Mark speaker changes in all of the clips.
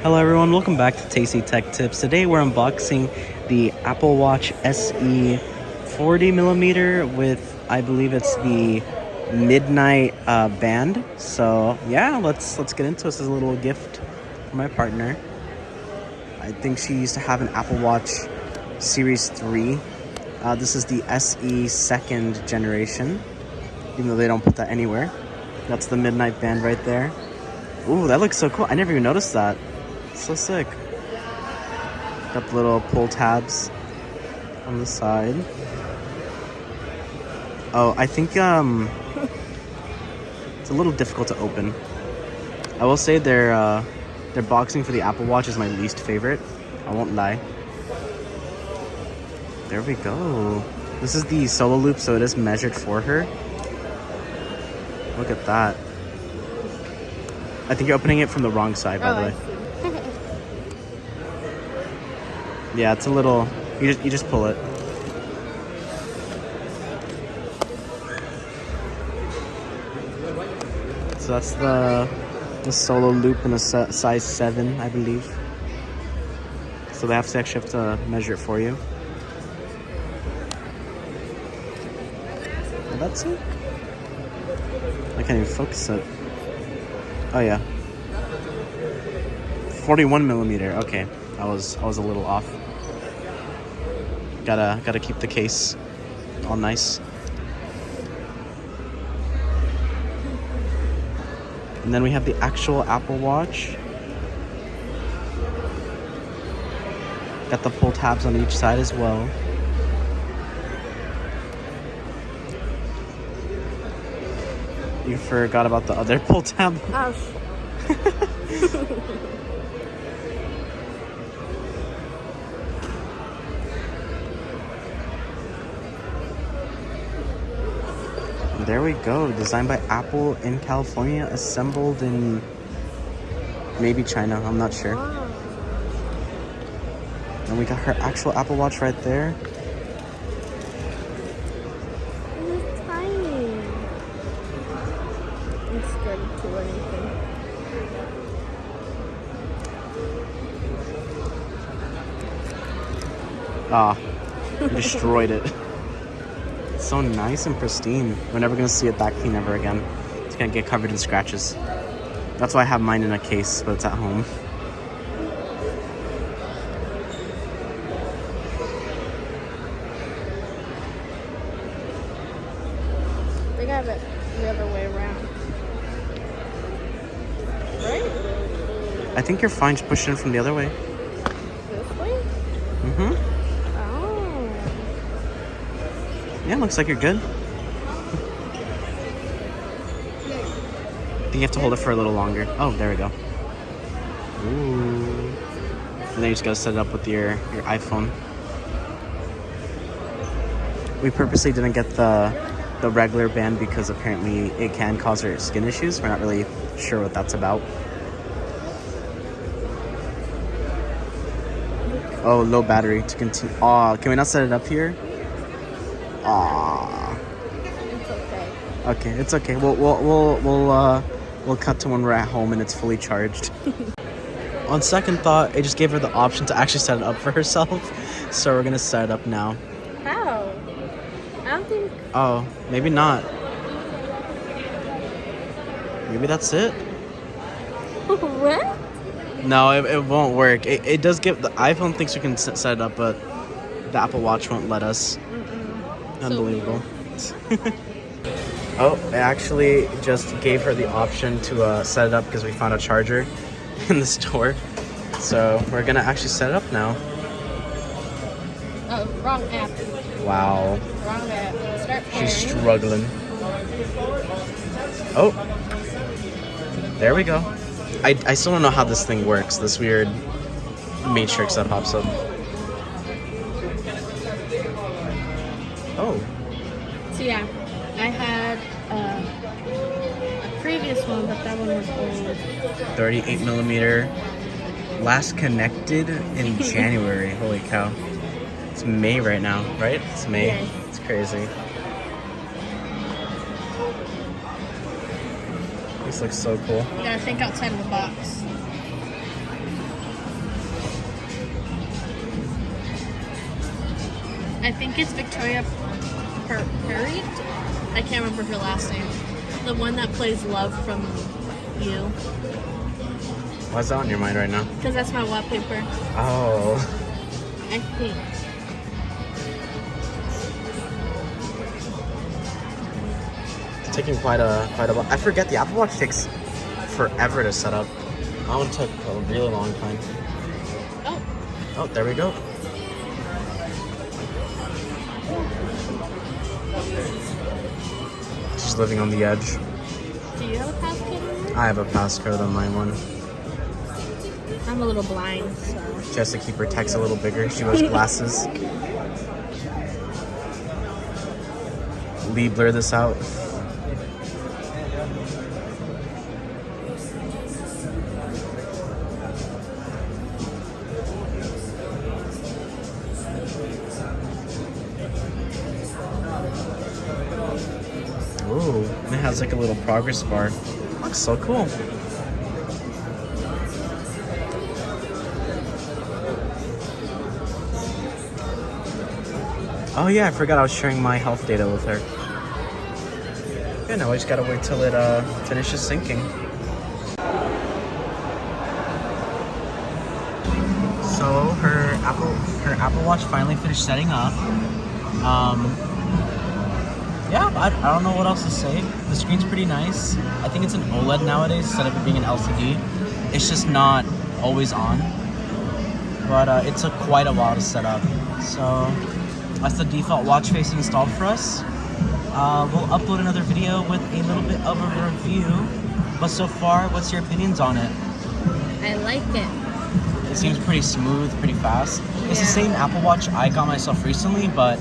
Speaker 1: Hello everyone, welcome back to Tasty Tech Tips. Today we're unboxing the Apple Watch SE 40mm with, I believe it's the midnight band. So yeah, let's get into this as a little gift for my partner. I think she used to have an Apple Watch Series 3. This is the SE second generation, even though they don't put that anywhere. That's the midnight band right there. Ooh, that looks so cool. I never even noticed that. So sick. Got the little pull tabs on the side. Oh, I think it's a little difficult to open. I will say their boxing for the Apple Watch is my least favorite. I won't lie. There we go. This is the Solo Loop, so it is measured for her. Look at that. I think you're opening it from the wrong side, by the way. Yeah, it's a little. You just pull it. So that's the Solo Loop in a size 7, I believe. So they actually have to measure it for you. And that's it. I can't even focus it. Oh yeah. 41mm. Okay, I was a little off. Gotta keep the case all nice. And then we have the actual Apple Watch. Got the pull tabs on each side as well. You forgot about the other pull tab.
Speaker 2: Ouch.
Speaker 1: There we go. Designed by Apple in California, assembled in maybe China. I'm not sure.
Speaker 2: Wow.
Speaker 1: And we got her actual Apple Watch right there.
Speaker 2: It's tiny. I'm scared to do anything.
Speaker 1: Ah, destroyed it. It's so nice and pristine. We're never gonna see it that clean ever again. It's gonna get covered in scratches. That's why I have mine in a case, but it's at home.
Speaker 2: I think I have it the other way around. Right?
Speaker 1: I think you're fine. Just push it in from the other way.
Speaker 2: This way?
Speaker 1: Mm-hmm.
Speaker 2: Oh.
Speaker 1: Yeah, looks like you're good. I think you have to hold it for a little longer. Oh, there we go. Ooh. And then you just gotta set it up with your iPhone. We purposely didn't get the regular band because apparently it can cause her skin issues. We're not really sure what that's about. Oh, low battery to continue. Aw, can we not set it up here? Aw.
Speaker 2: It's okay.
Speaker 1: Okay, it's okay. We'll cut to when we're at home and it's fully charged. On second thought, it just gave her the option to actually set it up for herself. So we're gonna set it up now.
Speaker 2: How? I don't think.
Speaker 1: Oh, maybe not. Maybe that's it.
Speaker 2: What?
Speaker 1: No, it won't work. It does give the iPhone thinks we can set it up, but the Apple Watch won't let us. Unbelievable. Oh, it actually just gave her the option to set it up because we found a charger in the store. So we're gonna actually set it up now.
Speaker 2: Oh, wrong app.
Speaker 1: Wow.
Speaker 2: Wrong app. Start pairing.
Speaker 1: She's struggling. Oh. There we go. I still don't know how this thing works, this weird matrix that pops up. Oh.
Speaker 2: So yeah, I had a previous one, but that one was old.
Speaker 1: 38mm. Last connected in January. Holy cow. It's May right now, right? It's May.
Speaker 2: Yes.
Speaker 1: It's crazy. This looks so cool.
Speaker 2: You gotta think outside of the box. I think it's Victoria Perry. I can't remember her last name. The one that plays Love from You.
Speaker 1: Why's that on your mind right now?
Speaker 2: Because that's my wallpaper.
Speaker 1: Oh.
Speaker 2: I think.
Speaker 1: It's taking quite a while. I forget the Apple Watch takes forever to set up. That one took a really long time.
Speaker 2: Oh.
Speaker 1: Oh, there we go. She's living on the edge.
Speaker 2: Do you have a passcode?
Speaker 1: I have a passcode on my one.
Speaker 2: I'm a little blind, so.
Speaker 1: She has to keep her text a little bigger. She wears glasses. Lee, blur this out. Ooh, it has like a little progress bar. Looks so cool. Oh yeah, I forgot I was sharing my health data with her. Yeah, now I just gotta wait till it finishes syncing. So her Apple Watch finally finished setting up. Yeah, I don't know what else to say. The screen's pretty nice. I think it's an OLED nowadays instead of it being an LCD. It's just not always on. But it took quite a while to set up. So that's the default watch face installed for us. We'll upload another video with a little bit of a review. But so far, what's your opinions on it?
Speaker 2: I like it.
Speaker 1: It seems pretty smooth, pretty fast. It's the
Speaker 2: Yeah.
Speaker 1: same Apple Watch I got myself recently, but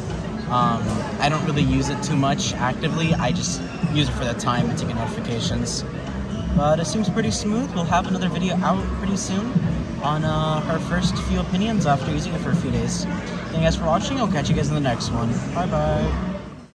Speaker 1: I don't really use it too much actively. I just use it for the time and take notifications. But it seems pretty smooth. We'll have another video out pretty soon on her first few opinions after using it for a few days. Thank you guys for watching. I'll catch you guys in the next one. Bye bye.